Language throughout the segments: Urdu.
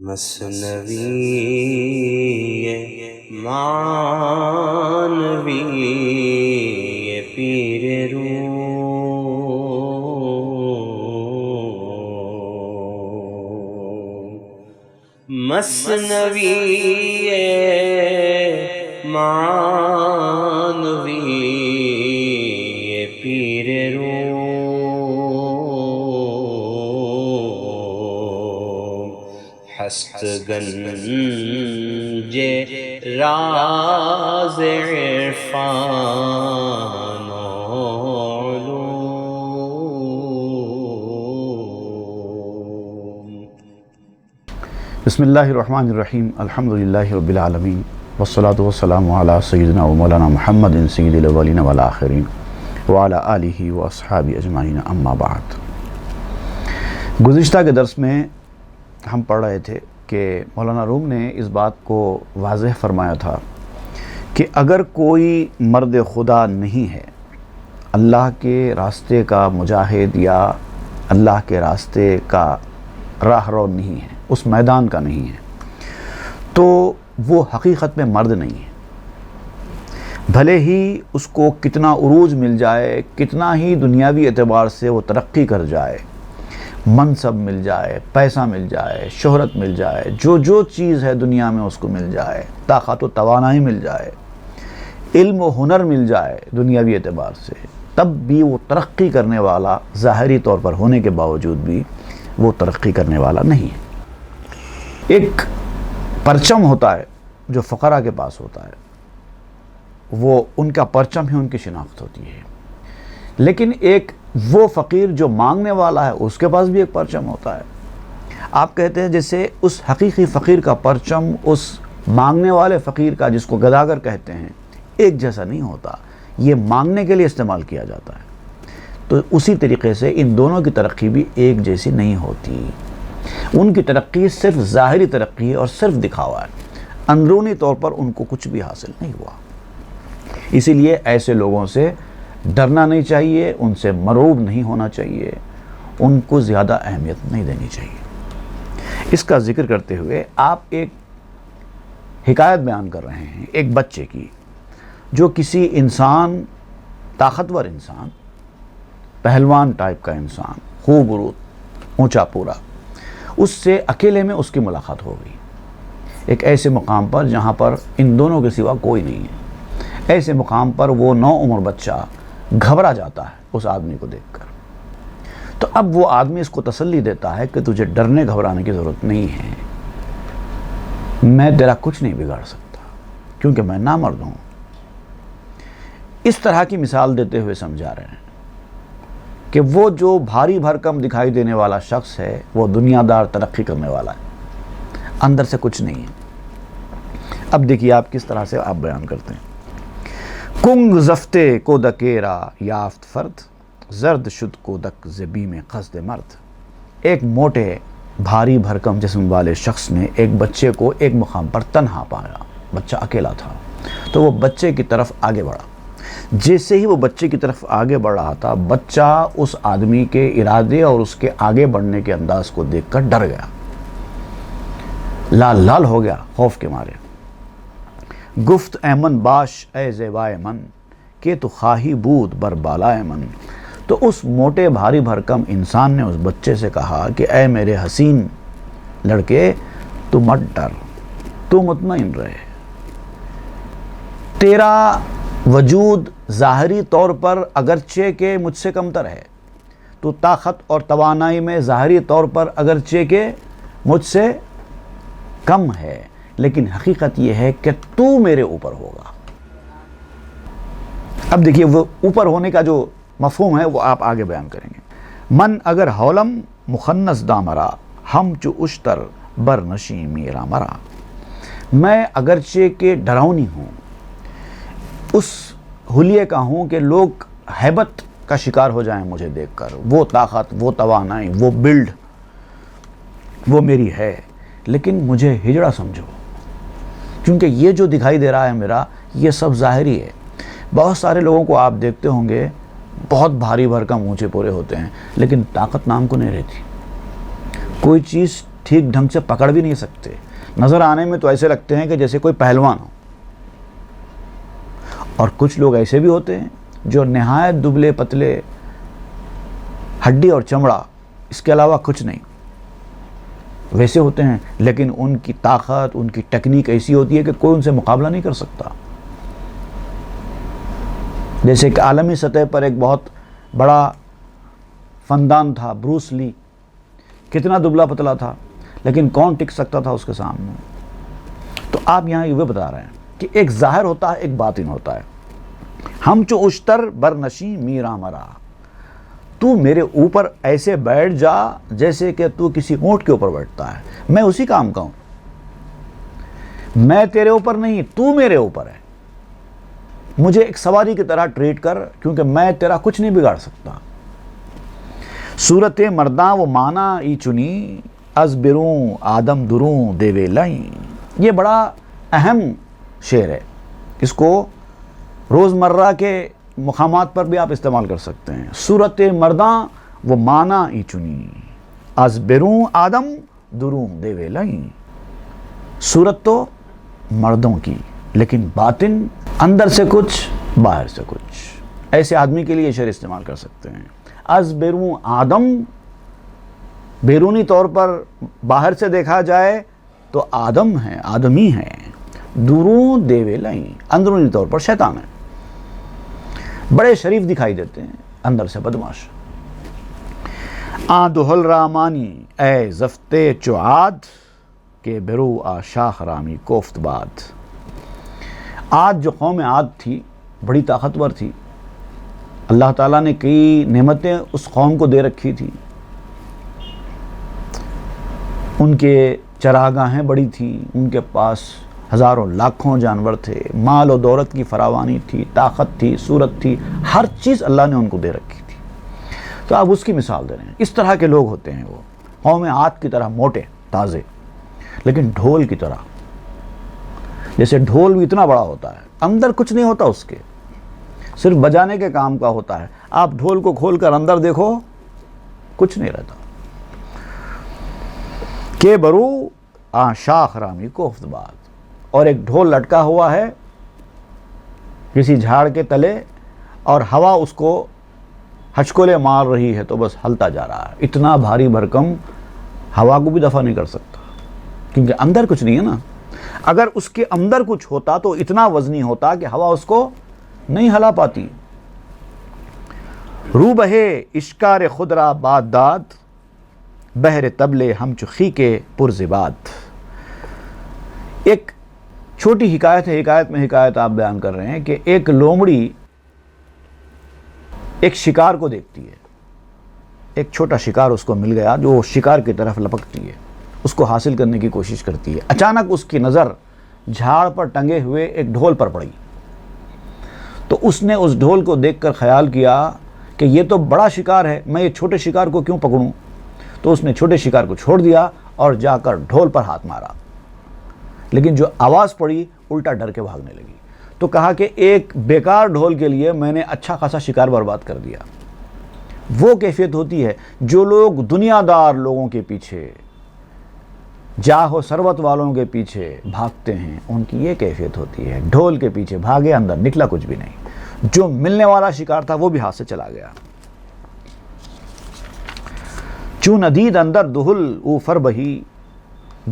مثنوی معنوی پیر روم، مثنوی معنوی پیر روم، ہست گنج راز عرفان و علوم۔ بسم اللہ الرحمن الرحیم، الحمدللہ رب العالمین، والصلاة والسلام علی سیدنا و مولانا محمد سید الاولین والآخرین وعلی آلہ واصحابہ اجمعین، اما بعد۔ گزشتہ کے درس میں ہم پڑھ رہے تھے کہ مولانا روم نے اس بات کو واضح فرمایا تھا کہ اگر کوئی مرد خدا نہیں ہے، اللہ کے راستے کا مجاہد یا اللہ کے راستے کا راہ رو نہیں ہے، اس میدان کا نہیں ہے، تو وہ حقیقت میں مرد نہیں ہے۔ بھلے ہی اس کو کتنا عروج مل جائے، کتنا ہی دنیاوی اعتبار سے وہ ترقی کر جائے، منصب مل جائے، پیسہ مل جائے، شہرت مل جائے، جو چیز ہے دنیا میں اس کو مل جائے، طاقت و توانائی مل جائے، علم و ہنر مل جائے دنیاوی اعتبار سے، تب بھی وہ ترقی کرنے والا ظاہری طور پر ہونے کے باوجود بھی وہ ترقی کرنے والا نہیں ہے۔ ایک پرچم ہوتا ہے جو فقراء کے پاس ہوتا ہے، وہ ان کا پرچم ہی ان کی شناخت ہوتی ہے، لیکن ایک وہ فقیر جو مانگنے والا ہے اس کے پاس بھی ایک پرچم ہوتا ہے۔ آپ کہتے ہیں جیسے اس حقیقی فقیر کا پرچم اس مانگنے والے فقیر کا، جس کو گداگر کہتے ہیں، ایک جیسا نہیں ہوتا، یہ مانگنے کے لیے استعمال کیا جاتا ہے۔ تو اسی طریقے سے ان دونوں کی ترقی بھی ایک جیسی نہیں ہوتی۔ ان کی ترقی صرف ظاہری ترقی ہے اور صرف دکھاوا ہے، اندرونی طور پر ان کو کچھ بھی حاصل نہیں ہوا۔ اسی لیے ایسے لوگوں سے ڈرنا نہیں چاہیے، ان سے مرعوب نہیں ہونا چاہیے، ان کو زیادہ اہمیت نہیں دینی چاہیے۔ اس کا ذکر کرتے ہوئے آپ ایک حکایت بیان کر رہے ہیں ایک بچے کی، جو کسی انسان، طاقتور انسان، پہلوان ٹائپ کا انسان، خوبصورت، اونچا پورا، اس سے اکیلے میں اس کی ملاقات ہو گئی، ایک ایسے مقام پر جہاں پر ان دونوں کے سوا کوئی نہیں ہے۔ ایسے مقام پر وہ نوعمر بچہ گھبرا جاتا ہے اس آدمی کو دیکھ کر۔ تو اب وہ آدمی اس کو تسلی دیتا ہے کہ تجھے ڈرنے گھبرانے کی ضرورت نہیں ہے، میں تیرا کچھ نہیں بگاڑ سکتا کیونکہ میں نامرد ہوں۔ اس طرح کی مثال دیتے ہوئے سمجھا رہے ہیں کہ وہ جو بھاری بھرکم دکھائی دینے والا شخص ہے وہ دنیا دار ترقی کرنے والا ہے، اندر سے کچھ نہیں ہے۔ اب دیکھیے آپ کس طرح سے آپ بیان کرتے ہیں۔ کنگ زفتے کو دکیرا یافت فرد، زرد شد کو دک زبی میں قصد مرد۔ ایک موٹے بھاری بھرکم جسم والے شخص نے ایک بچے کو ایک مقام پر تنہا پایا، بچہ اکیلا تھا، تو وہ بچے کی طرف آگے بڑھا۔ جیسے ہی وہ بچے کی طرف آگے بڑھ رہا تھا، بچہ اس آدمی کے ارادے اور اس کے آگے بڑھنے کے انداز کو دیکھ کر ڈر گیا، لال لال ہو گیا خوف کے مارے۔ گفت اے من باش اے زیبائے من، کہ تو خواہی بود بر بالائے من۔ تو اس موٹے بھاری بھرکم انسان نے اس بچے سے کہا کہ اے میرے حسین لڑکے، تو مت ڈر، تو مطمئن رہے، تیرا وجود ظاہری طور پر اگرچہ کہ مجھ سے کمتر ہے، تو طاقت اور توانائی میں ظاہری طور پر اگرچہ کہ مجھ سے کم ہے، لیکن حقیقت یہ ہے کہ تو میرے اوپر ہوگا۔ اب دیکھیے وہ اوپر ہونے کا جو مفہوم ہے وہ آپ آگے بیان کریں گے۔ من اگر ہولم مخنث دامرا، ہم چو اشتر بر نشی میرا مرا۔ میں اگرچہ کہ ڈراؤنی ہوں، اس حلیے کا ہوں کہ لوگ ہیبت کا شکار ہو جائیں مجھے دیکھ کر، وہ طاقت، وہ توانائی، وہ بلڈ وہ میری ہے، لیکن مجھے ہجڑا سمجھو، کیونکہ یہ جو دکھائی دے رہا ہے میرا، یہ سب ظاہری ہے۔ بہت سارے لوگوں کو آپ دیکھتے ہوں گے بہت بھاری بھرکم اونچے پورے ہوتے ہیں، لیکن طاقت نام کو نہیں رہتی، کوئی چیز ٹھیک ڈھنگ سے پکڑ بھی نہیں سکتے. نظر آنے میں تو ایسے لگتے ہیں کہ جیسے کوئی پہلوان ہو. اور کچھ لوگ ایسے بھی ہوتے ہیں جو نہایت دبلے پتلے، ہڈی اور چمڑا، اس کے علاوہ کچھ نہیں، ویسے ہوتے ہیں، لیکن ان کی طاقت، ان کی ٹیکنیک ایسی ہوتی ہے کہ کوئی ان سے مقابلہ نہیں کر سکتا. جیسے کہ عالمی سطح پر ایک بہت بڑا فندان تھا بروس لی، کتنا دبلا پتلا تھا، لیکن کون ٹک سکتا تھا اس کے سامنے. تو آپ یہاں یہ بتا رہے ہیں کہ ایک ظاہر ہوتا ہے، ایک باطن ہوتا ہے. ہم چو اشتر برنشیں میرا مرا، تو میرے اوپر ایسے بیٹھ جا جیسے کہ تو کسی اونٹ کے اوپر بیٹھتا ہے. میں اسی کام کا ہوں، میں تیرے اوپر نہیں، تو میرے اوپر ہے. مجھے ایک سواری کی طرح ٹریٹ کر، کیونکہ میں تیرا کچھ نہیں بگاڑ سکتا. صورت مرداں وہ مانا ای چنی، از بروں آدم دروں دیوے لائیں. یہ بڑا اہم شعر ہے، اس کو روزمرہ کے مقامات پر بھی آپ استعمال کر سکتے ہیں. صورت مرداں وہ مانا ای چنی، از بروں آدم دروں دیوے لائیں. صورت تو مردوں کی، لیکن باطن اندر سے کچھ باہر سے کچھ. ایسے آدمی کے لیے یہ شعر استعمال کر سکتے ہیں. از بروں آدم، بیرونی طور پر باہر سے دیکھا جائے تو آدم ہیں، آدمی ہیں. دروں دیوے لائیں، اندرونی طور پر شیطان ہیں. بڑے شریف دکھائی دیتے ہیں، اندر سے بدماش. دہل رامانی اے زفتے چعاد، کہ برو آ شاخ رامی کوفت باد. عاد جو قوم عاد تھی بڑی طاقتور تھی. اللہ تعالیٰ نے کئی نعمتیں اس قوم کو دے رکھی تھی. ان کے چراگاہیں بڑی تھیں، ان کے پاس ہزاروں لاکھوں جانور تھے، مال و دولت کی فراوانی تھی، طاقت تھی، صورت تھی، ہر چیز اللہ نے ان کو دے رکھی تھی. تو آپ اس کی مثال دے رہے ہیں. اس طرح کے لوگ ہوتے ہیں وہ قوم عاد کی طرح موٹے تازے، لیکن ڈھول کی طرح. جیسے ڈھول بھی اتنا بڑا ہوتا ہے، اندر کچھ نہیں ہوتا، اس کے صرف بجانے کے کام کا ہوتا ہے. آپ ڈھول کو کھول کر اندر دیکھو، کچھ نہیں رہتا. کہ برو آ شاخ رامی کوفت باد. اور ایک ڈھول لٹکا ہوا ہے کسی جھاڑ کے تلے، اور ہوا اس کو ہچکولے مار رہی ہے تو بس ہلتا جا رہا ہے. اتنا بھاری بھرکم ہوا کو بھی دفع نہیں کر سکتا، کیونکہ اندر کچھ نہیں ہے نا. اگر اس کے اندر کچھ ہوتا تو اتنا وزنی ہوتا کہ ہوا اس کو نہیں ہلا پاتی. رو بہے اشکار خود را باد داد، بہر تبلے ہم چخی کے پرزباد. ایک چھوٹی حکایت ہے، حکایت میں حکایت آپ بیان کر رہے ہیں کہ ایک لومڑی ایک شکار کو دیکھتی ہے. ایک چھوٹا شکار اس کو مل گیا جو شکار کی طرف لپکتی ہے، اس کو حاصل کرنے کی کوشش کرتی ہے. اچانک اس کی نظر جھاڑ پر ٹنگے ہوئے ایک ڈھول پر پڑی. تو اس نے اس ڈھول کو دیکھ کر خیال کیا کہ یہ تو بڑا شکار ہے، میں یہ چھوٹے شکار کو کیوں پکڑوں. تو اس نے چھوٹے شکار کو چھوڑ دیا اور جا کر ڈھول پر ہاتھ مارا. لیکن جو آواز پڑی الٹا ڈر کے بھاگنے لگی. تو کہا کہ ایک بیکار ڈھول کے لیے میں نے اچھا خاصا شکار برباد کر دیا. وہ کیفیت ہوتی ہے جو لوگ دنیا دار لوگوں کے پیچھے، جاہ و ثروت والوں کے پیچھے بھاگتے ہیں، ان کی یہ کیفیت ہوتی ہے. ڈھول کے پیچھے بھاگے، اندر نکلا کچھ بھی نہیں. جو ملنے والا شکار تھا وہ بھی ہاتھ سے چلا گیا. چون ندید اندر دہل او فر بہی،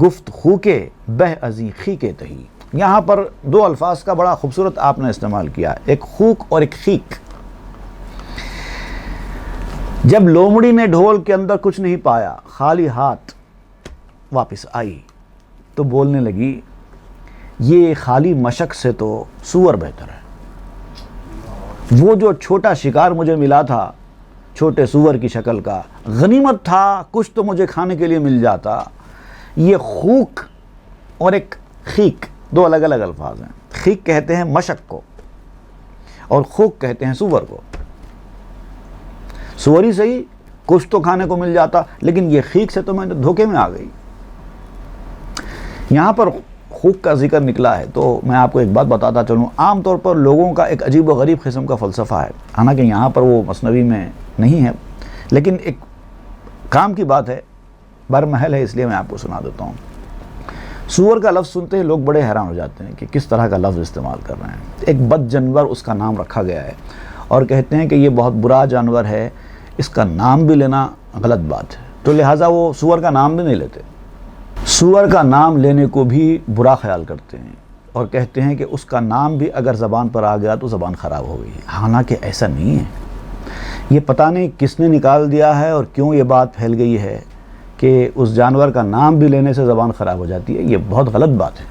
گفت خو کے بہ ازی خی کے تہی. یہاں پر دو الفاظ کا بڑا خوبصورت آپ نے استعمال کیا، ایک خوک اور ایک خیک. جب لومڑی نے ڈھول کے اندر کچھ نہیں پایا، خالی ہاتھ واپس آئی تو بولنے لگی یہ خالی مشق سے تو سور بہتر ہے. وہ جو چھوٹا شکار مجھے ملا تھا، چھوٹے سور کی شکل کا، غنیمت تھا، کچھ تو مجھے کھانے کے لیے مل جاتا. یہ خوک اور ایک خیک دو الگ الگ الفاظ ہیں. خیک کہتے ہیں مشق کو اور خوک کہتے ہیں سور کو. سوری صحیح، کچھ تو کھانے کو مل جاتا، لیکن یہ خیک سے تو میں دھوکے میں آ گئی. یہاں پر خوک کا ذکر نکلا ہے تو میں آپ کو ایک بات بتاتا چلوں. عام طور پر لوگوں کا ایک عجیب و غریب قسم کا فلسفہ ہے، حالانکہ یہاں پر وہ مثنوی میں نہیں ہے، لیکن ایک کام کی بات ہے برمحل ہے، اس لیے میں آپ کو سنا دیتا ہوں۔ سور کا لفظ سنتے ہی لوگ بڑے حیران ہو جاتے ہیں کہ کس طرح کا لفظ استعمال کر رہے ہیں۔ ایک بد جانور اس کا نام رکھا گیا ہے اور کہتے ہیں کہ یہ بہت برا جانور ہے، اس کا نام بھی لینا غلط بات ہے، تو لہٰذا وہ سور کا نام بھی نہیں لیتے۔ سور کا نام لینے کو بھی برا خیال کرتے ہیں اور کہتے ہیں کہ اس کا نام بھی اگر زبان پر آ گیا تو زبان خراب ہو گئی، حالانکہ ایسا نہیں ہے۔ یہ پتہ نہیں کس نے نکال دیا ہے اور کیوں یہ بات پھیل گئی ہے کہ اس جانور کا نام بھی لینے سے زبان خراب ہو جاتی ہے۔ یہ بہت غلط بات ہے۔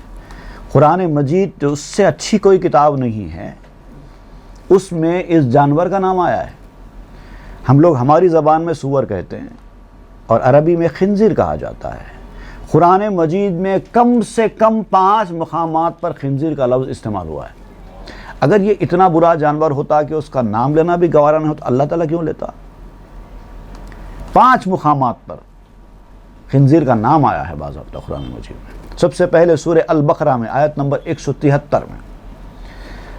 قرآن مجید جو اس سے اچھی کوئی کتاب نہیں ہے، اس میں اس جانور کا نام آیا ہے۔ ہم لوگ ہماری زبان میں سور کہتے ہیں اور عربی میں خنزیر کہا جاتا ہے۔ قرآن مجید میں کم سے کم 5 مقامات پر خنزیر کا لفظ استعمال ہوا ہے۔ اگر یہ اتنا برا جانور ہوتا کہ اس کا نام لینا بھی گوارا نہیں ہوتا، اللہ تعالیٰ کیوں لیتا؟ 5 مقامات پر خنزیر کا نام آیا ہے بعض وقت قرآن مجید میں۔ سب سے پہلے سورہ البقرہ میں آیت نمبر 173 میں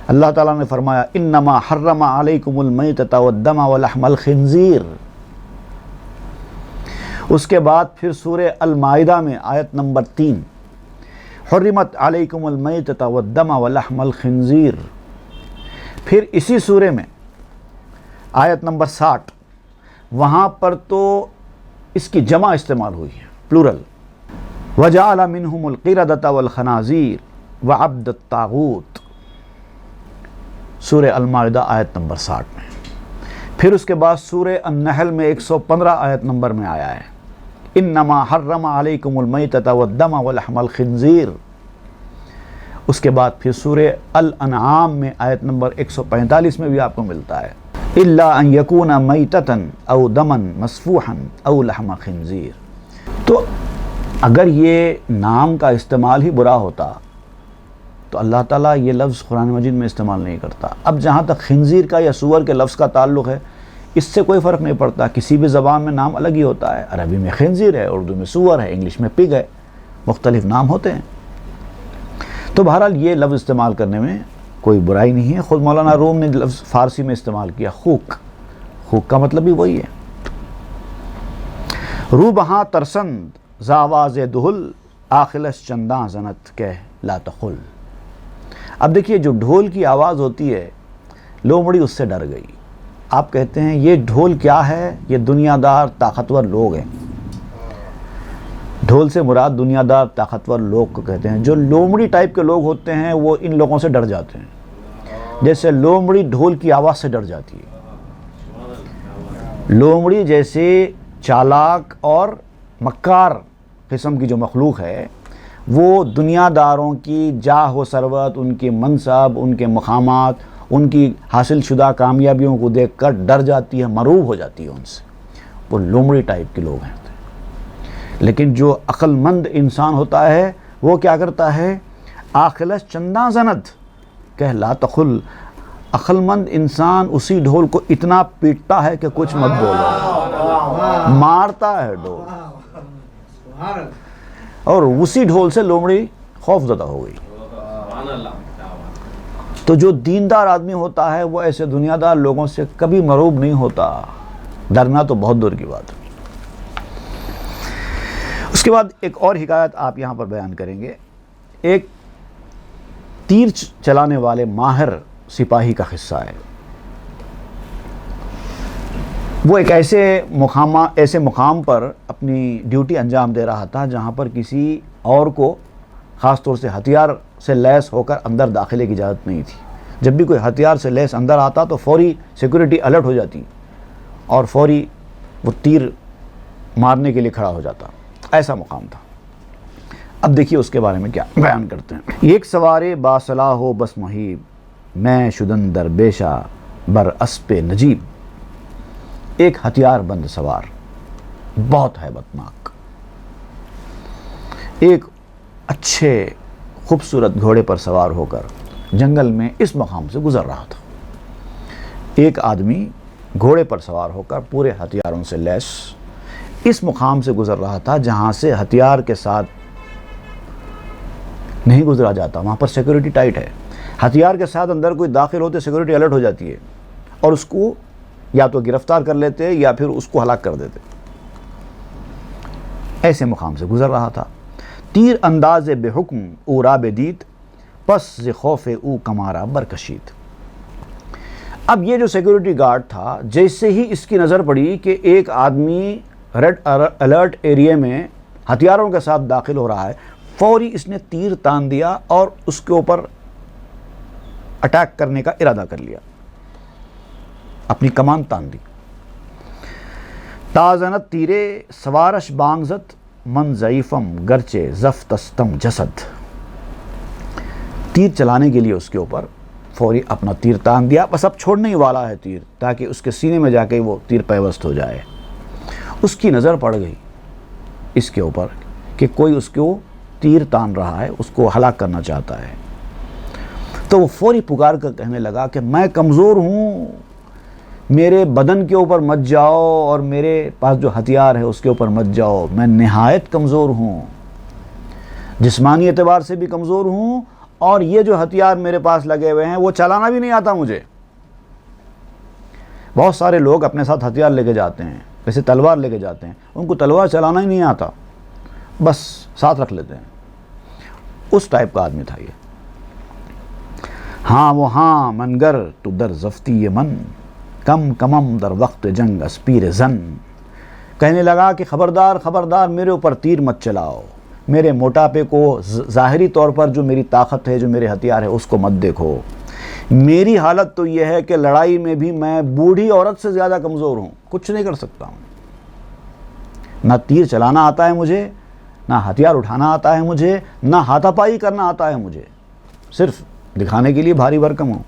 اللہ تعالیٰ نے فرمایا انما حرم علیکم المیتۃ والدم ولحم الخنزیر۔ اس کے بعد پھر سورہ المائدہ میں آیت نمبر 3 حرمت علیکم المیتۃ والدم ولحم الخنزیر۔ پھر اسی سورہ میں آیت نمبر 60 وہاں پر تو اس کی جمع استعمال ہوئی ہے، پلورل، وَجَعَلَ مِنْهُمُ الْقِرَدَةَ وَالْخَنَازِيرَ وَعَبْدَ الطَّاغُوتِ، سورہ المائدہ آیت نمبر 60 میں۔ پھر اس کے بعد سورہ النحل میں 115 آیت نمبر میں آیا ہے انما حرم علیکم المیتۃ والدم ولحم الخنزیر۔ اس کے بعد پھر سورہ الانعام میں آیت نمبر 145 میں بھی آپ کو ملتا ہے الا ان یکون میتۃ او دما مسفوحا او لحم خنزیر۔ تو اگر یہ نام کا استعمال ہی برا ہوتا تو اللہ تعالیٰ یہ لفظ قرآن مجید میں استعمال نہیں کرتا۔ اب جہاں تک خنزیر کا یا سور کے لفظ کا تعلق ہے، اس سے کوئی فرق نہیں پڑتا، کسی بھی زبان میں نام الگ ہی ہوتا ہے۔ عربی میں خنزیر ہے، اردو میں سور ہے، انگلش میں پگ ہے، مختلف نام ہوتے ہیں۔ تو بہرحال یہ لفظ استعمال کرنے میں کوئی برائی نہیں ہے۔ خود مولانا روم نے لفظ فارسی میں استعمال کیا خوک، خوک کا مطلب بھی وہی ہے۔ رو بہاں ترسند زاواز دہل آخلس چنداں زنت کہ لا تخل۔ اب دیکھیے جو ڈھول کی آواز ہوتی ہے، لومڑی اس سے ڈر گئی۔ آپ کہتے ہیں یہ ڈھول کیا ہے؟ یہ دنیا دار طاقتور لوگ ہیں۔ ڈھول سے مراد دنیا دار طاقتور لوگ کو کہتے ہیں۔ جو لومڑی ٹائپ کے لوگ ہوتے ہیں وہ ان لوگوں سے ڈر جاتے ہیں، جیسے لومڑی ڈھول کی آواز سے ڈر جاتی ہے۔ لومڑی جیسے چالاک اور مکار قسم کی جو مخلوق ہے، وہ دنیا داروں کی جاہ و ثروت، ان کے منصب، ان کے مقامات، ان کی حاصل شدہ کامیابیوں کو دیکھ کر ڈر جاتی ہے، مرعوب ہو جاتی ہے ان سے۔ وہ لومڑی ٹائپ کے لوگ ہیں۔ لیکن جو عقل مند انسان ہوتا ہے وہ کیا کرتا ہے؟ آخلس چنداں زند کہ لا تخل۔ عقل مند انسان اسی ڈھول کو اتنا پیٹتا ہے کہ کچھ مت بولو، مارتا ہے ڈھول، اور اسی ڈھول سے لومڑی خوف زدہ ہو گئی۔ تو جو دیندار آدمی ہوتا ہے وہ ایسے دنیا دار لوگوں سے کبھی مرعوب نہیں ہوتا، ڈرنا تو بہت دور کی بات ہے۔ اس کے بعد ایک اور حکایت آپ یہاں پر بیان کریں گے۔ ایک تیر چلانے والے ماہر سپاہی کا قصہ ہے۔ وہ ایک ایسے مقام پر اپنی ڈیوٹی انجام دے رہا تھا جہاں پر کسی اور کو خاص طور سے ہتھیار سے لیس ہو کر اندر داخلے کی اجازت نہیں تھی۔ جب بھی کوئی ہتھیار سے لیس اندر آتا تو فوری سیکورٹی الرٹ ہو جاتی اور فوری وہ تیر مارنے کے لیے کھڑا ہو جاتا۔ ایسا مقام تھا۔ اب دیکھیے اس کے بارے میں کیا بیان کرتے ہیں۔ ایک سوارے باصلاح ہو بس مہیب، میں شدن در بیشہ بر اسپ نجیب۔ ایک ہتھیار بند سوار بہت ہیبت ناک ایک اچھے خوبصورت گھوڑے پر سوار ہو کر جنگل میں اس مقام سے گزر رہا تھا۔ ایک آدمی گھوڑے پر سوار ہو کر پورے ہتھیاروں سے لیس اس مقام سے گزر رہا تھا جہاں سے ہتھیار کے ساتھ نہیں گزرا جاتا، وہاں پر سیکورٹی ٹائٹ ہے۔ ہتھیار کے ساتھ اندر کوئی داخل ہوتے سیکورٹی الرٹ ہو جاتی ہے اور اس کو یا تو گرفتار کر لیتے یا پھر اس کو ہلاک کر دیتے۔ ایسے مقام سے گزر رہا تھا۔ تیر انداز بے حکم او را بدید، پس ز خوف او کمارا برکشید۔ اب یہ جو سیکیورٹی گارڈ تھا، جیسے ہی اس کی نظر پڑی کہ ایک آدمی ریڈ الرٹ ایریے میں ہتھیاروں کے ساتھ داخل ہو رہا ہے، فوری اس نے تیر تان دیا اور اس کے اوپر اٹیک کرنے کا ارادہ کر لیا، اپنی کمان تان دی۔ تازنت تیرے سوارش بانگزت من ضعیفم گرچے زفتستم جسد۔ تیر چلانے کے لیے اس کے اوپر فوری اپنا تیر تان دیا، بس اب چھوڑنے ہی والا ہے تیر، تاکہ اس کے سینے میں جا کے وہ تیر پیوست ہو جائے۔ اس کی نظر پڑ گئی اس کے اوپر کہ کوئی اس کو تیر تان رہا ہے، اس کو ہلاک کرنا چاہتا ہے۔ تو وہ فوری پکار کر کہنے لگا کہ میں کمزور ہوں، میرے بدن کے اوپر مت جاؤ اور میرے پاس جو ہتھیار ہے اس کے اوپر مت جاؤ، میں نہایت کمزور ہوں، جسمانی اعتبار سے بھی کمزور ہوں، اور یہ جو ہتھیار میرے پاس لگے ہوئے ہیں وہ چلانا بھی نہیں آتا مجھے۔ بہت سارے لوگ اپنے ساتھ ہتھیار لے کے جاتے ہیں، جیسے تلوار لے کے جاتے ہیں، ان کو تلوار چلانا ہی نہیں آتا، بس ساتھ رکھ لیتے ہیں۔ اس ٹائپ کا آدمی تھا یہ۔ ہاں وہ ہاں منگر تو در زفتی من، کم کمم در وقت جنگ اسپیر زن۔ کہنے لگا کہ خبردار خبردار میرے اوپر تیر مت چلاؤ، میرے موٹاپے کو، ظاہری طور پر جو میری طاقت ہے، جو میرے ہتھیار ہے، اس کو مت دیکھو۔ میری حالت تو یہ ہے کہ لڑائی میں بھی میں بوڑھی عورت سے زیادہ کمزور ہوں، کچھ نہیں کر سکتا ہوں۔ نہ تیر چلانا آتا ہے مجھے، نہ ہتھیار اٹھانا آتا ہے مجھے، نہ ہاتھا پائی کرنا آتا ہے مجھے، صرف دکھانے کے لیے بھاری بھرکم ہوں۔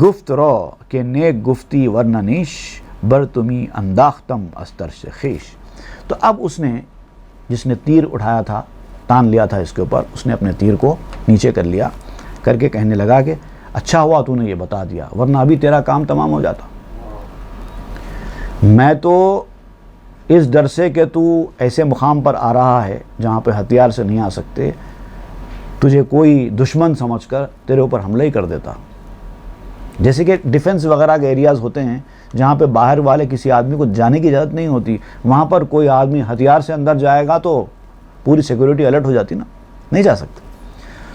گفت رو کہ نیک گفتی ورنہ نیش، بر تمی انداختم استر سے خیش۔ تو اب اس نے، جس نے تیر اٹھایا تھا، تان لیا تھا اس کے اوپر، اس نے اپنے تیر کو نیچے کر لیا، کر کے کہنے لگا کہ اچھا ہوا تو نے یہ بتا دیا، ورنہ ابھی تیرا کام تمام ہو جاتا۔ میں تو اس ڈر سے کہ تو ایسے مقام پر آ رہا ہے جہاں پہ ہتھیار سے نہیں آ سکتے، تجھے کوئی دشمن سمجھ کر تیرے اوپر حملہ ہی کر دیتا۔ جیسے کہ ڈیفنس وغیرہ کے ایریاز ہوتے ہیں جہاں پہ باہر والے کسی آدمی کو جانے کی اجازت نہیں ہوتی، وہاں پر کوئی آدمی ہتھیار سے اندر جائے گا تو پوری سیکیورٹی الرٹ ہو جاتی نا، نہیں جا سکتے۔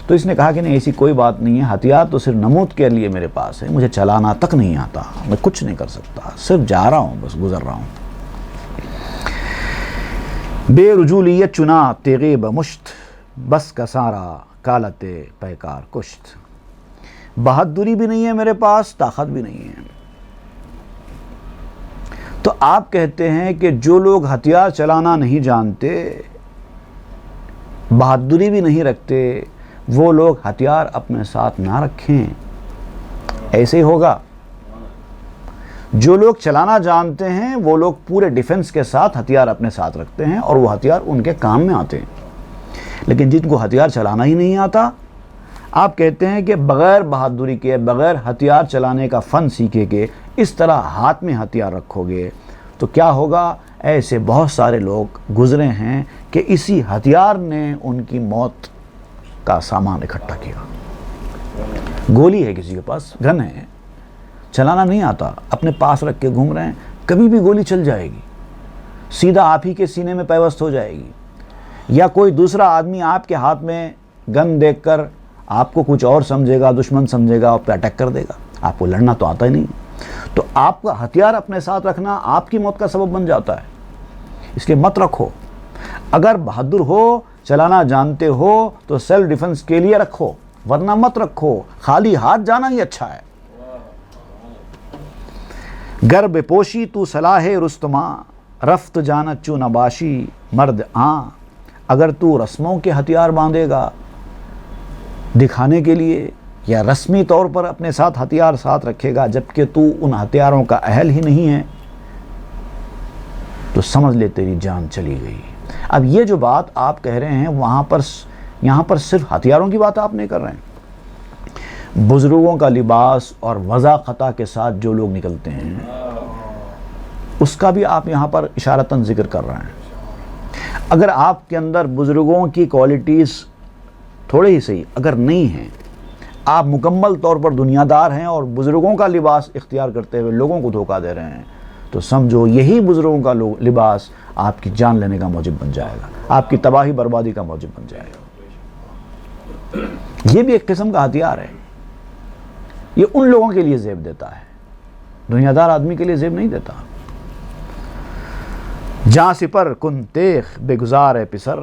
تو اس نے کہا کہ نہیں، ایسی کوئی بات نہیں ہے، ہتھیار تو صرف نمود کے لیے میرے پاس ہے، مجھے چلانا تک نہیں آتا، میں کچھ نہیں کر سکتا، صرف جا رہا ہوں، بس گزر رہا ہوں۔ بے رجولیت چنا تیغے بمشت، بس کا سارا کالت پیکار کشت۔ بہادری بھی نہیں ہے میرے پاس، طاقت بھی نہیں ہے۔ تو آپ کہتے ہیں کہ جو لوگ ہتھیار چلانا نہیں جانتے، بہادری بھی نہیں رکھتے، وہ لوگ ہتھیار اپنے ساتھ نہ رکھیں۔ ایسے ہی ہوگا۔ جو لوگ چلانا جانتے ہیں وہ لوگ پورے ڈیفنس کے ساتھ ہتھیار اپنے ساتھ رکھتے ہیں اور وہ ہتھیار ان کے کام میں آتے ہیں۔ لیکن جن کو ہتھیار چلانا ہی نہیں آتا، آپ کہتے ہیں کہ بغیر بہادری کے، بغیر ہتھیار چلانے کا فن سیکھے کے اس طرح ہاتھ میں ہتھیار رکھو گے تو کیا ہوگا؟ ایسے بہت سارے لوگ گزرے ہیں کہ اسی ہتھیار نے ان کی موت کا سامان اکٹھا کیا۔ گولی ہے کسی کے پاس، گن ہے، چلانا نہیں آتا، اپنے پاس رکھ کے گھوم رہے ہیں، کبھی بھی گولی چل جائے گی، سیدھا آپ ہی کے سینے میں پیوست ہو جائے گی، یا کوئی دوسرا آدمی آپ کے ہاتھ میں گن دیکھ کر آپ کو کچھ اور سمجھے گا، دشمن سمجھے گا، آپ پہ اٹیک کر دے گا۔ آپ کو لڑنا تو آتا ہی نہیں، تو آپ کا ہتھیار اپنے ساتھ رکھنا آپ کی موت کا سبب بن جاتا ہے، اس لیے مت رکھو۔ اگر بہادر ہو، چلانا جانتے ہو تو سیلف ڈیفنس کے لیے رکھو، ورنہ مت رکھو، خالی ہاتھ جانا ہی اچھا ہے۔ گر بے پوشی تو صلاح رستما، رفت جانت چو نباشی مرد آں۔ اگر تو رسموں کے ہتھیار باندھے گا دکھانے کے لیے، یا رسمی طور پر اپنے ساتھ ہتھیار ساتھ رکھے گا جبکہ تو ان ہتھیاروں کا اہل ہی نہیں ہے، تو سمجھ لے تیری جان چلی گئی۔ اب یہ جو بات آپ کہہ رہے ہیں یہاں پر صرف ہتھیاروں کی بات آپ نہیں کر رہے ہیں، بزرگوں کا لباس اور وضاحت کے ساتھ جو لوگ نکلتے ہیں اس کا بھی آپ یہاں پر اشارتاً ذکر کر رہے ہیں۔ اگر آپ کے اندر بزرگوں کی کوالٹیز تھوڑے ہی صحیح اگر نہیں ہیں، آپ مکمل طور پر دنیا دار ہیں اور بزرگوں کا لباس اختیار کرتے ہوئے لوگوں کو دھوکہ دے رہے ہیں، تو سمجھو یہی بزرگوں کا لباس آپ کی جان لینے کا موجب بن جائے گا، آپ کی تباہی بربادی کا موجب بن جائے گا۔ یہ بھی ایک قسم کا ہتھیار ہے، یہ ان لوگوں کے لیے زیب دیتا ہے، دنیا دار آدمی کے لیے زیب نہیں دیتا۔ جاں سپر کن تیخ بے گزار ہے پسر،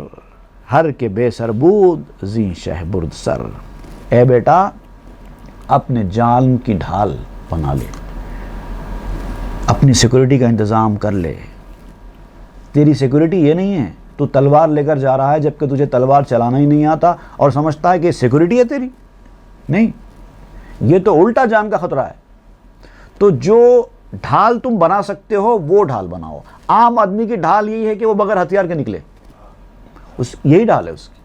ہر کے بے سر بود زیں شہ برد سر۔ اے بیٹا اپنے جان کی ڈھال بنا لے، اپنی سیکورٹی کا انتظام کر لے۔ تیری سیکورٹی یہ نہیں ہے تو تلوار لے کر جا رہا ہے جبکہ تجھے تلوار چلانا ہی نہیں آتا اور سمجھتا ہے کہ سیکورٹی ہے تیری، نہیں، یہ تو الٹا جان کا خطرہ ہے۔ تو جو ڈھال تم بنا سکتے ہو وہ ڈھال بناؤ۔ عام آدمی کی ڈھال یہی ہے کہ وہ بغیر ہتھیار کے نکلے، یہی ڈھال ہے اس کی۔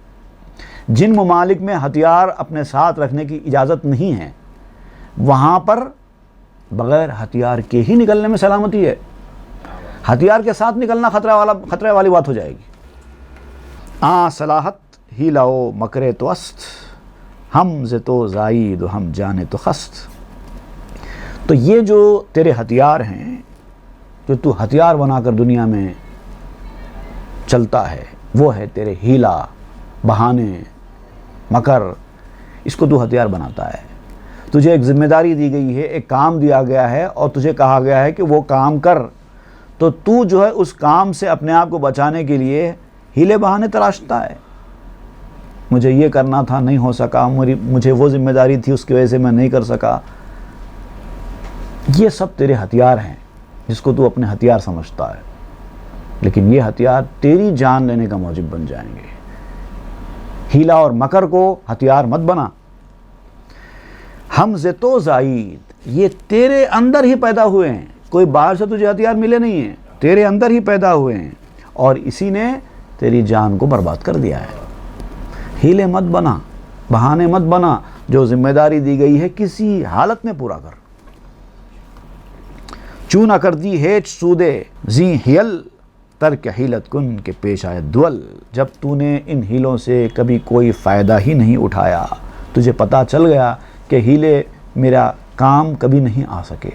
جن ممالک میں ہتھیار اپنے ساتھ رکھنے کی اجازت نہیں ہے وہاں پر بغیر ہتھیار کے ہی نکلنے میں سلامتی ہے، ہتھیار کے ساتھ نکلنا خطرے والی بات ہو جائے گی۔ صلاحت ہی لاؤ مکرے تو است، ہم ز تو زائید و ہم جانے تو خست۔ تو یہ جو تیرے ہتھیار ہیں، جو تو ہتھیار بنا کر دنیا میں چلتا ہے، وہ ہے تیرے ہیلا، بہانے، مکر، اس کو تو ہتھیار بناتا ہے۔ تجھے ایک ذمہ داری دی گئی ہے، ایک کام دیا گیا ہے اور تجھے کہا گیا ہے کہ وہ کام کر، تو جو ہے اس کام سے اپنے آپ کو بچانے کے لیے ہیلے بہانے تراشتا ہے۔ مجھے یہ کرنا تھا، نہیں ہو سکا، مجھے وہ ذمہ داری تھی، اس کی وجہ سے میں نہیں کر سکا۔ یہ سب تیرے ہتھیار ہیں جس کو تو اپنے ہتھیار سمجھتا ہے، لیکن یہ ہتھیار تیری جان لینے کا موجب بن جائیں گے۔ ہیلا اور مکر کو ہتھیار مت بنا۔ ہم ز تو زائید، یہ تیرے اندر ہی پیدا ہوئے ہیں، کوئی باہر سے تجھے ہتھیار ملے نہیں ہیں، تیرے اندر ہی پیدا ہوئے ہیں، اور اسی نے تیری جان کو برباد کر دیا ہے۔ ہیلے مت بنا، بہانے مت بنا، جو ذمہ داری دی گئی ہے کسی حالت میں پورا کر۔ چوں نہ کر دی ہیچ سودے زیں ہیل، ترک حیلت کن کے پیش آئے دول۔ جب تو نے ان ہیلوں سے کبھی کوئی فائدہ ہی نہیں اٹھایا، تجھے پتا چل گیا کہ ہیلے میرا کام کبھی نہیں آ سکے،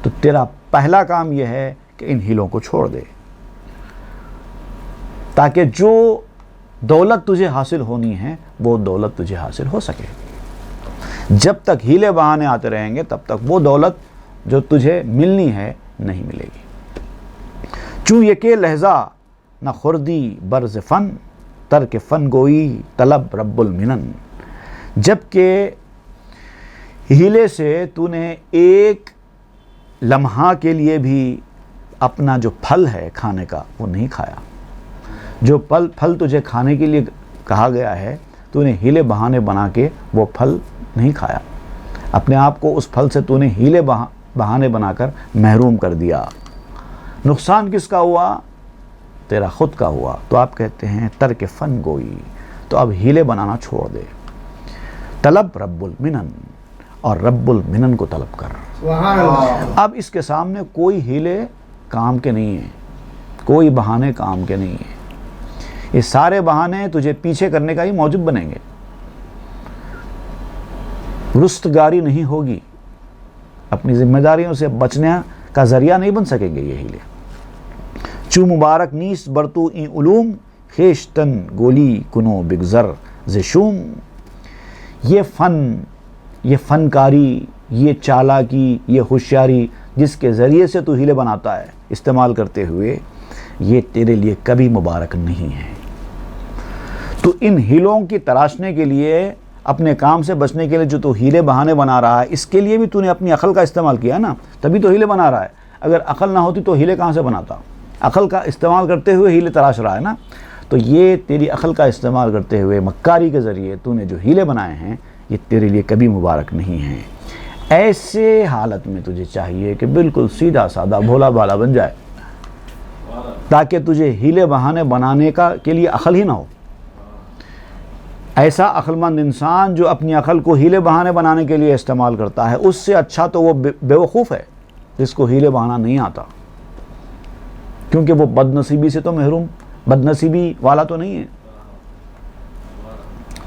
تو تیرا پہلا کام یہ ہے کہ ان ہیلوں کو چھوڑ دے، تاکہ جو دولت تجھے حاصل ہونی ہے وہ دولت تجھے حاصل ہو سکے۔ جب تک ہیلے بہانے آتے رہیں گے تب تک وہ دولت جو تجھے ملنی ہے نہیں ملے گی۔ چوں یہ کہ لہجہ نہ خوردی برز فن، ترک فن گوئی طلب رب المنن۔ جبکہ ہیلے سے تو نے ایک لمحہ کے لیے بھی اپنا جو پھل ہے کھانے کا وہ نہیں کھایا، جو پھل تجھے کھانے کے لیے کہا گیا ہے تو نے ہیلے بہانے بنا کے وہ پھل نہیں کھایا، اپنے آپ کو اس پھل سے تو نے ہیلے بہانے بنا کر محروم کر دیا۔ نقصان کس کا ہوا؟ تیرا خود کا ہوا۔ تو آپ کہتے ہیں ترک فن گوئی، تو اب ہیلے بنانا چھوڑ دے، طلب رب المنن، اور رب المنن کو طلب کر۔ سبحان اللہ۔ اب اس کے سامنے کوئی ہیلے کام کے نہیں ہیں، کوئی بہانے کام کے نہیں ہیں، یہ سارے بہانے تجھے پیچھے کرنے کا ہی موجب بنیں گے، رستگاری نہیں ہوگی، اپنی ذمہ داریوں سے بچنے کا ذریعہ نہیں بن سکیں گے یہ ہیلے۔ چو مبارک نیس برتو این علوم، خیشتن گولی کنو بگذر ز شوم۔ یہ فن، یہ فنکاری، یہ چالاکی، یہ ہوشیاری جس کے ذریعے سے تو ہیلے بناتا ہے استعمال کرتے ہوئے، یہ تیرے لیے کبھی مبارک نہیں ہے۔ تو ان ہیلوں کی تراشنے کے لیے، اپنے کام سے بچنے کے لیے جو تو ہیلے بہانے بنا رہا ہے، اس کے لیے بھی تو نے اپنی عقل کا استعمال کیا نا، تبھی تو ہیلے بنا رہا ہے۔ اگر عقل نہ ہوتی تو ہیلے کہاں سے بناتا؟ عقل کا استعمال کرتے ہوئے ہیلے تراش رہا ہے نا۔ تو یہ تیری عقل کا استعمال کرتے ہوئے مکاری کے ذریعے تو نے جو ہیلے بنائے ہیں یہ تیرے لیے کبھی مبارک نہیں ہیں۔ ایسے حالت میں تجھے چاہیے کہ بالکل سیدھا سادہ بھولا بھالا بن جائے، تاکہ تجھے ہیلے بہانے بنانے کے لیے عقل ہی نہ ہو۔ ایسا عقل مند انسان جو اپنی عقل کو ہیلے بہانے بنانے کے لیے استعمال کرتا ہے، اس سے اچھا تو وہ بیوقوف ہے جس کو ہیلے بہانا نہیں آتا، کیونکہ وہ بد نصیبی سے تو محروم، بد نصیبی والا تو نہیں ہے۔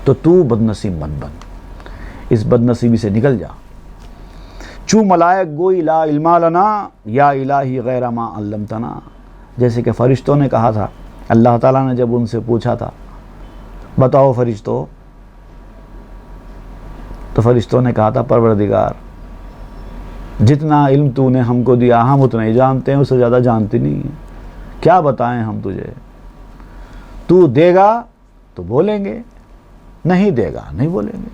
تو بد نصیب مت بن، اس بد نصیبی سے نکل جا۔ چو ملائک گوئی لا علم لنا، یا الہی غیر ما علمتنا۔ جیسے کہ فرشتوں نے کہا تھا. اللہ تعالیٰ نے جب ان سے پوچھا تھا بتاؤ فرشتوں، تو فرشتوں نے کہا تھا پروردگار جتنا علم تو نے ہم کو دیا ہم اتنا ہی جانتے ہیں، اس سے زیادہ جانتے نہیں ہیں. کیا بتائیں ہم تجھے، تو دے گا تو بولیں گے، نہیں دے گا نہیں بولیں گے.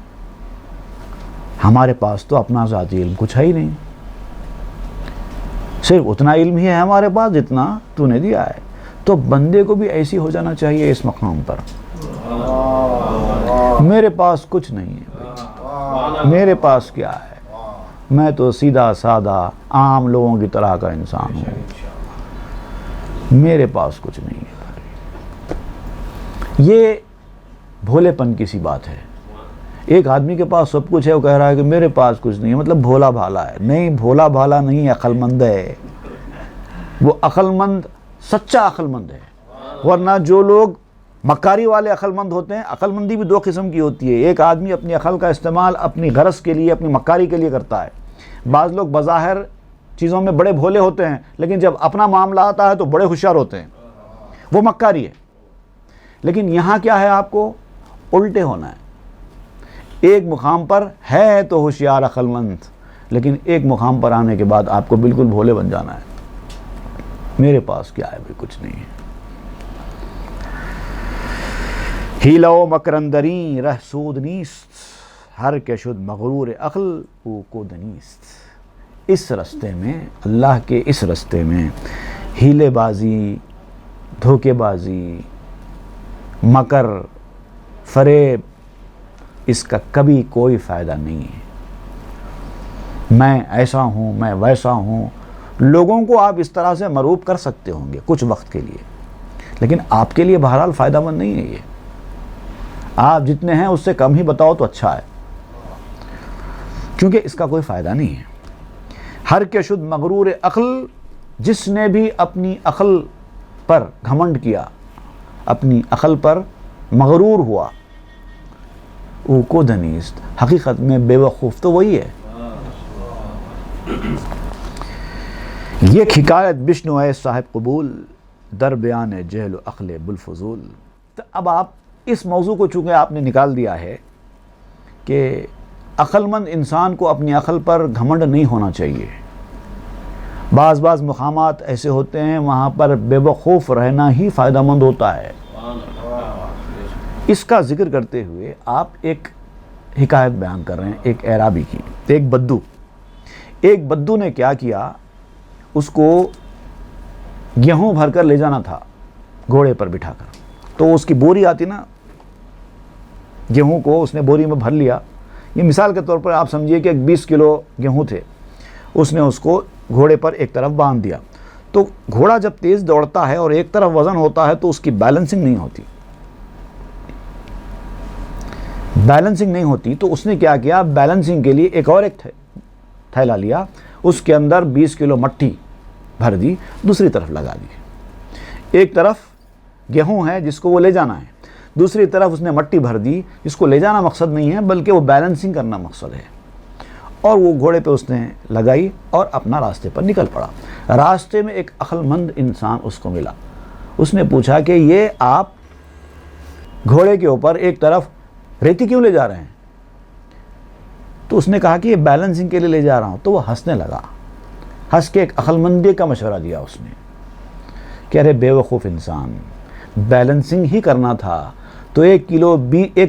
ہمارے پاس تو اپنا ذاتی علم کچھ ہے ہی نہیں، صرف اتنا علم ہی ہے ہمارے پاس جتنا تو نے دیا ہے. تو بندے کو بھی ایسی ہو جانا چاہیے اس مقام پر، میرے پاس کچھ نہیں ہے، میرے پاس کیا ہے، میں تو سیدھا سادہ عام لوگوں کی طرح کا انسان ہوں، میرے پاس کچھ نہیں ہے. یہ بھولے پن کی سی بات ہے. ایک آدمی کے پاس سب کچھ ہے، وہ کہہ رہا ہے کہ میرے پاس کچھ نہیں ہے، مطلب بھولا بھالا ہے. نہیں، بھولا بھالا نہیں، عقل مند ہے. وہ عقل مند سچا عقل مند ہے. ورنہ جو لوگ مکاری والے عقل مند ہوتے ہیں، عقل مندی بھی دو قسم کی ہوتی ہے. ایک آدمی اپنی عقل کا استعمال اپنی غرض کے لیے، اپنی مکاری کے لیے کرتا ہے. بعض لوگ بظاہر چیزوں میں بڑے بھولے ہوتے ہیں، لیکن جب اپنا معاملہ آتا ہے تو بڑے ہوشیار ہوتے ہیں، وہ مکاری ہے. لیکن یہاں کیا ہے، آپ کو الٹے ہونا ہے. ایک مقام پر ہے تو ہوشیار عقل مند، لیکن ایک مقام پر آنے کے بعد آپ کو بالکل بھولے بن جانا ہے. میرے پاس کیا ہے بھی کچھ نہیں ہے. ہیلہ و مکرندری رہ سود نیست، ہر کے شد مغرور عقل او کو دنیست. اس رستے میں، اللہ کے اس رستے میں ہیلے بازی، دھوکے بازی، مکر، فریب، اس کا کبھی کوئی فائدہ نہیں ہے. میں ایسا ہوں، میں ویسا ہوں. لوگوں کو آپ اس طرح سے مروب کر سکتے ہوں گے کچھ وقت کے لیے، لیکن آپ کے لیے بہرحال فائدہ مند نہیں ہے. یہ آپ جتنے ہیں اس سے کم ہی بتاؤ تو اچھا ہے، کیونکہ اس کا کوئی فائدہ نہیں ہے. ہر کے شد مغرور عقل، جس نے بھی اپنی عقل پر گھمنڈ کیا، اپنی عقل پر مغرور ہوا، او کو دنیست، حقیقت میں بے وقوف تو وہی ہے. یہ حکایت بشنو اے صاحب قبول، در بیان جہل و عقل بالفضول. تو اب آپ اس موضوع کو چونکہ آپ نے نکال دیا ہے کہ عقل مند انسان کو اپنی عقل پر گھمنڈ نہیں ہونا چاہیے. بعض مقامات ایسے ہوتے ہیں وہاں پر بے وقوف رہنا ہی فائدہ مند ہوتا ہے. اس کا ذکر کرتے ہوئے آپ ایک حکایت بیان کر رہے ہیں ایک اعرابی کی. ایک بدو نے کیا کیا، اس کو گیہوں بھر کر لے جانا تھا گھوڑے پر بٹھا کر. تو اس کی بوری آتی نا، گیہوں کو اس نے بوری میں بھر لیا. یہ مثال کے طور پر آپ سمجھیے کہ 20 کلو گیہوں تھے، اس نے اس کو گھوڑے پر ایک طرف باندھ دیا. تو گھوڑا جب تیز دوڑتا ہے اور ایک طرف وزن ہوتا ہے تو اس کی بیلنسنگ نہیں ہوتی. تو اس نے کیا کیا، بیلنسنگ کے لیے ایک تھیلا لیا، اس کے اندر 20 کلو مٹی بھر دی، دوسری طرف لگا دی. ایک طرف گیہوں ہے جس کو وہ لے جانا ہے، دوسری طرف اس نے مٹی بھر دی جس کو لے جانا مقصد نہیں ہے بلکہ وہ بیلنسنگ کرنا مقصد ہے. اور وہ گھوڑے پہ اس نے لگائی اور اپنا راستے پر نکل پڑا. راستے میں ایک عقل مند انسان اس کو ملا. اس نے پوچھا کہ یہ آپ گھوڑے کے اوپر ایک طرف ریتی کیوں لے جا رہے ہیں؟ تو اس نے کہا کہ یہ بیلنسنگ کے لیے لے جا رہا ہوں. تو وہ ہنسنے لگا. ہنس کے ایک عقل مندی کا مشورہ دیا اس نے کہ ارے بے وقوف انسان، بیلنسنگ ہی کرنا تھا تو ایک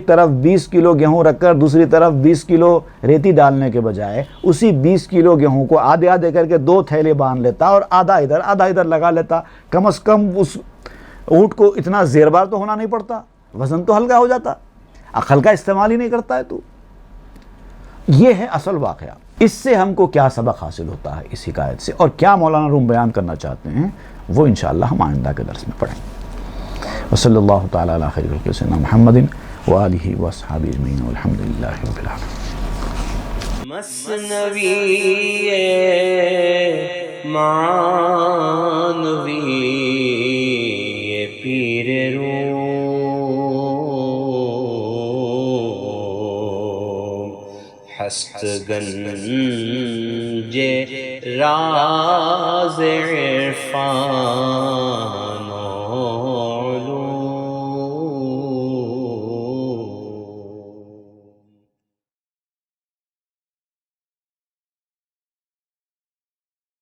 طرف 20 کلو گیہوں رکھ کر دوسری طرف 20 کلو ریتی ڈالنے کے بجائے اسی 20 کلو گیہوں کو آدھے کر کے 2 تھیلے باندھ لیتا اور آدھا ادھر لگا لیتا. کم از کم اس اونٹ کو اتنا زیربار تو ہونا نہیں پڑتا، وزن تو ہلکا ہو جاتا. عقل کا استعمال ہی نہیں کرتا ہے تو. یہ ہے اصل واقعہ. اس سے ہم کو کیا سبق حاصل ہوتا ہے اس حکایت سے، اور کیا مولانا روم بیان کرنا چاہتے ہیں، وہ انشاءاللہ ہم آئندہ کے درس میں پڑھیں. وصلی اللہ تعالی علی خیر خلق سیدنا محمد وآلہ واصحابہ اجمعین والحمد للہ رب العالمین. مثنوی معنوی پیر روم، ہست گنج راز عرفان